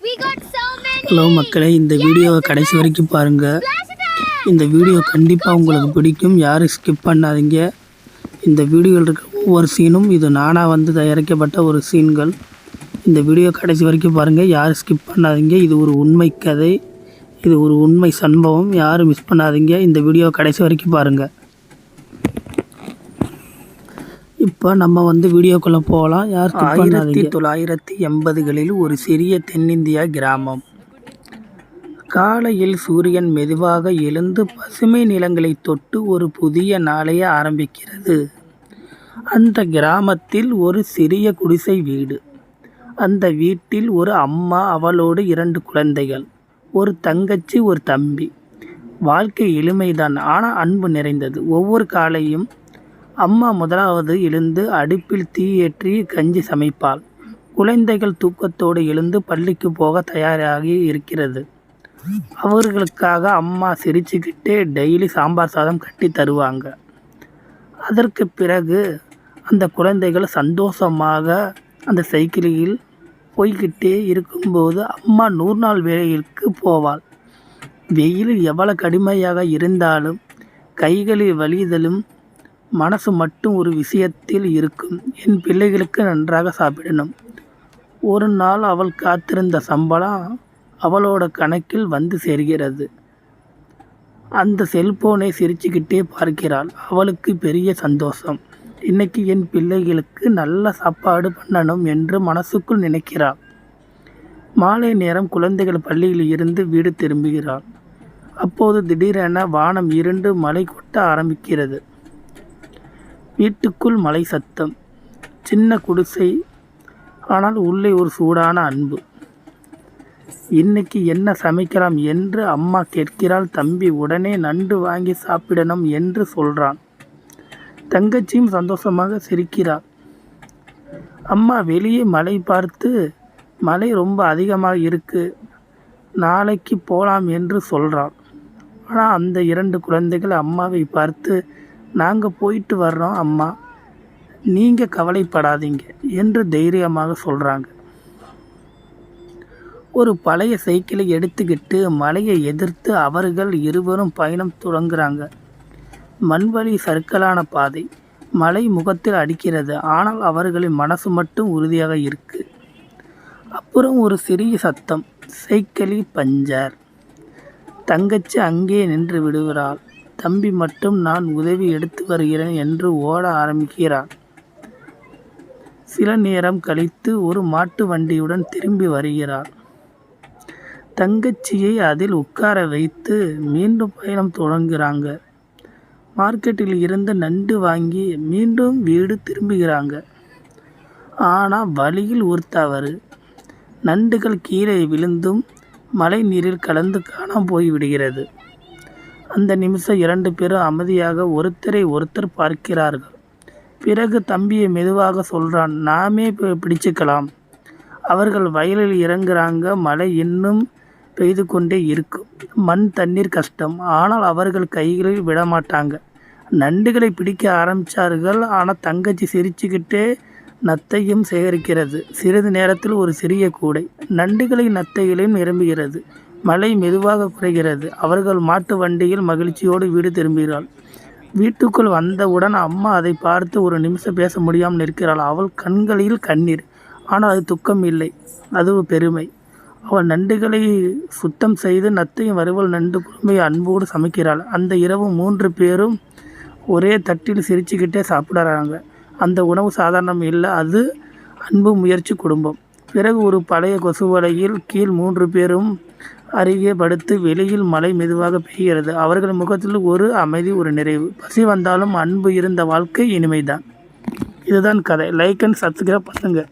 Hello மக்களே, இந்த வீடியோவை கடைசி வரைக்கும் பாருங்கள். இந்த வீடியோ கண்டிப்பாக உங்களுக்கு பிடிக்கும். யாரும் ஸ்கிப் பண்ணாதீங்க. இந்த வீடியோவில் இருக்கிற ஒவ்வொரு சீனும் இது நானாக தயாரிக்கப்பட்ட ஒரு சீன்கள். இந்த வீடியோ கடைசி வரைக்கும் பாருங்கள். யாரும் ஸ்கிப் பண்ணாதீங்க. இது ஒரு உண்மை கதை, இது ஒரு உண்மை சம்பவம். யாரும் மிஸ் பண்ணாதீங்க. இந்த வீடியோவை கடைசி வரைக்கும் பாருங்கள். இப்போ நம்ம வீடியோக்குள்ளே போகலாம். 1980களில் ஒரு சிறிய தென்னிந்தியா கிராமம். காலையில் சூரியன் மெதுவாக எழுந்து பசுமை நிலங்களை தொட்டு ஒரு புதிய நாளையே ஆரம்பிக்கிறது. அந்த கிராமத்தில் ஒரு சிறிய குடிசை வீடு. அந்த வீட்டில் ஒரு அம்மா, அவளோடு 2 குழந்தைகள், ஒரு தங்கச்சி, ஒரு தம்பி. வாழ்க்கை எளிமைதான், ஆனால் அன்பு நிறைந்தது. ஒவ்வொரு காலையும் அம்மா முதலாவது எழுந்து அடுப்பில் தீ ஏற்றி கஞ்சி சமைப்பாள். குழந்தைகள் தூக்கத்தோடு எழுந்து பள்ளிக்கு போக தயாராகி இருக்கிறது. அவர்களுக்காக அம்மா சிரிச்சுக்கிட்டே டெய்லி சாம்பார் சாதம் கட்டி தருவாங்க. அதற்கு பிறகு அந்த குழந்தைகள் சந்தோஷமாக அந்த சைக்கிளில் போய்கிட்டே இருக்கும்போது அம்மா 100 நாள் வேலைக்கு போவாள். வெயில் எவ்வளவு கடுமையாக இருந்தாலும் கைகளில் வலிதலும் மனசு மட்டும் ஒரு விஷயத்தில் இருக்கும்: என் பிள்ளைகளுக்கு நன்றாக சாப்பிடணும். ஒரு நாள் அவள் காத்திருந்த சம்பளம் அவளோட கணக்கில் சேர்கிறது. அந்த செல்போனை சிரிச்சுக்கிட்டே பார்க்கிறாள். அவளுக்கு பெரிய சந்தோஷம். இன்னைக்கு என் பிள்ளைகளுக்கு நல்ல சாப்பாடு பண்ணணும் என்று மனசுக்குள் நினைக்கிறாள். மாலை நேரம் குழந்தைகள் பள்ளியில் இருந்து வீடு திரும்புகிறாள். அப்போது திடீரென வானம் இருண்டு மழை கொட்ட ஆரம்பிக்கிறது. வீட்டுக்குள் மழை சத்தம். சின்ன குடிசை, ஆனால் உள்ளே ஒரு சூடான அன்பு. இன்னைக்கு என்ன சமைக்கலாம் என்று அம்மா கேட்கிறாள். தம்பி உடனே நண்டு வாங்கி சாப்பிடணும் என்று சொல்றான். தங்கச்சியும் சந்தோஷமாக சிரிக்கிறாள். அம்மா வெளியே மழை பார்த்து, மழை ரொம்ப அதிகமாக இருக்கு, நாளைக்கு போகலாம் என்று சொல்றாள். ஆனால் அந்த 2 குழந்தைகள் அம்மாவை பார்த்து, நாங்கள் போயிட்டு வர்றோம் அம்மா, நீங்கள் கவலைப்படாதீங்க என்று தைரியமாக சொல்கிறாங்க. ஒரு பழைய சைக்கிளை எடுத்துக்கிட்டு மழையை எதிர்த்து அவர்கள் இருவரும் பயணம் தொடங்குறாங்க. மண்வழி சறுக்கலான பாதை. மழை முகத்தில் அடிக்கிறது, ஆனால் அவர்களின் மனசு மட்டும் உறுதியாக இருக்கு. அப்புறம் ஒரு சிறிய சத்தம்: சைக்கிளில் பஞ்சர். தங்கச்சி அங்கே நின்று விடுகிறாள். தம்பி மட்டும் நான் உதவி எடுத்து வருகிறேன் என்று ஓட ஆரம்பிக்கிறான். சில நேரம் கழித்து ஒரு மாட்டு வண்டியுடன் திரும்பி வருகிறாள். தங்கச்சியை அதில் உட்கார வைத்து மீண்டும் பயணம் தொடங்குறாங்க. மார்க்கெட்டில் இருந்து நண்டு வாங்கி மீண்டும் வீடு திரும்புகிறாங்க. ஆனால் வழியில் ஒரு தவறு. நண்டுகள் கீழே விழுந்தும் மழை நீரில் கலந்து காணாமல் போய்விடுகிறது. அந்த நிமிஷம் 2 பேரும் அமைதியாக ஒருத்தரை ஒருத்தர் பார்க்கிறார்கள். பிறகு தம்பியை மெதுவாக சொல்கிறான்: நாமே பிடிச்சுக்கலாம். அவர்கள் வயலில் இறங்குறாங்க. மழை இன்னும் பெய்து கொண்டே இருக்கும். மண் தண்ணீர் கஷ்டம், ஆனால் அவர்கள் கைகளில் விடமாட்டாங்க. நண்டுகளை பிடிக்க ஆரம்பித்தார்கள். ஆனால் தங்கச்சி சிரிச்சுக்கிட்டே நத்தையும் சேகரிக்கிறது. சிறிது நேரத்தில் ஒரு சிறிய கூடை நண்டுகளை நத்தைகளையும் நிரம்புகிறது. மழை மெதுவாக குறைகிறது. அவர்கள் மாட்டு வண்டியில் மகிழ்ச்சியோடு வீடு திரும்புகிறாள். வீட்டுக்குள் வந்தவுடன் அம்மா அதை பார்த்து ஒரு நிமிஷம் பேச முடியாமல் நிற்கிறாள். அவள் கண்களில் கண்ணீர், ஆனால் அது துக்கம் இல்லை, அது பெருமை. அவள் நண்டுகளை சுத்தம் செய்து நத்தையும் வறுவல் நண்டு குழம்பை அன்போடு சமைக்கிறாள். அந்த இரவு 3 பேரும் ஒரே தட்டில் சிரிச்சுக்கிட்டே சாப்பிட்றாங்க. அந்த உணவு சாதாரணம் இல்லை, அது அன்பு முயற்சி குடும்பம். பிறகு ஒரு பழைய கொசுவலையில் கீழ் 3 பேரும் அருகே படுத்து வெளியில் மழை மெதுவாக பெய்கிறது. அவர்கள் முகத்தில் ஒரு அமைதி, ஒரு நிறைவு. பசி வந்தாலும் அன்பு இருந்த வாழ்க்கை இனிமைதான். இதுதான் கதை. லைக் அண்ட் சப்ஸ்கிரைப் பண்ணுங்கள்.